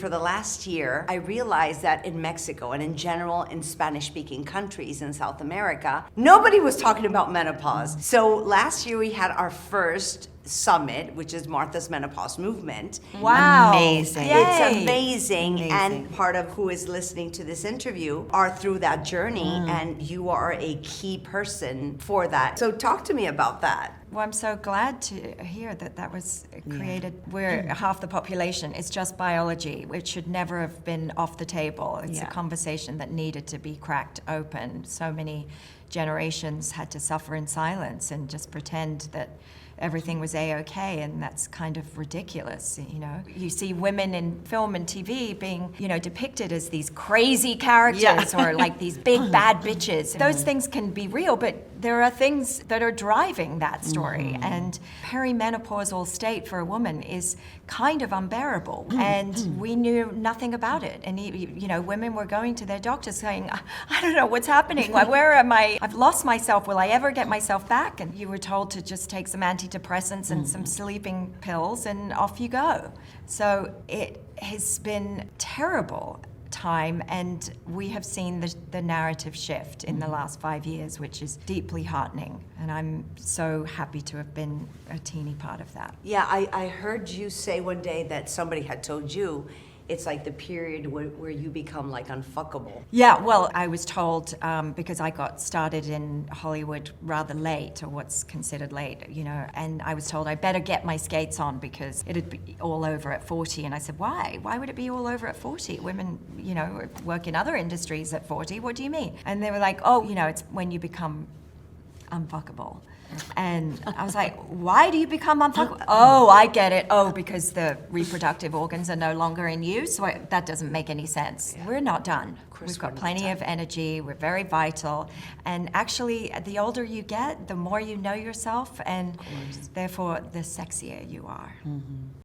for the last year, I realized that in Mexico and in general in Spanish-speaking countries in South America, nobody was talking about menopause. So last year we had our first summit, which is Martha's Menopause Movement. Wow. Amazing. Yay. It's amazing. Amazing. And part of who is listening to this interview are through that journey, and you are a key person for that. So talk to me about that. Well, I'm so glad to hear that that was created. We're half the population. It's just biology. It should never have been off the table. It's a conversation that needed to be cracked open. So many generations had to suffer in silence and just pretend that everything was A-okay, and that's kind of ridiculous, you know. You see women in film and TV being, you know, depicted as these crazy characters or like these big bad bitches. Those things can be real, but there are things that are driving that story. And perimenopausal state for a woman is kind of unbearable, and we knew nothing about it. And you know, women were going to their doctors saying, I don't know what's happening. Where am I? I've lost myself. Will I ever get myself back? And you were told to just take some antidepressants and some sleeping pills, and off you go. So it has been terrible time, and we have seen the narrative shift in the last 5 years, which is deeply heartening, and I'm so happy to have been a teeny part of that. Yeah, I heard you say one day that somebody had told you it's like the period where you become like unfuckable. Yeah, well, I was told, because I got started in Hollywood rather late, or what's considered late, you know, and I was told I better get my skates on because it'd be all over at 40. And I said, why? Why would it be all over at 40? Women, you know, work in other industries at 40. What do you mean? And they were like, oh, you know, it's when you become unfuckable. And I was like, why do you become unfuckable? Oh, I get it. Oh, because the reproductive organs are no longer in use? So that doesn't make any sense. Yeah. We're not done. We've got plenty of energy. We're very vital. And actually, the older you get, the more you know yourself, and therefore, the sexier you are.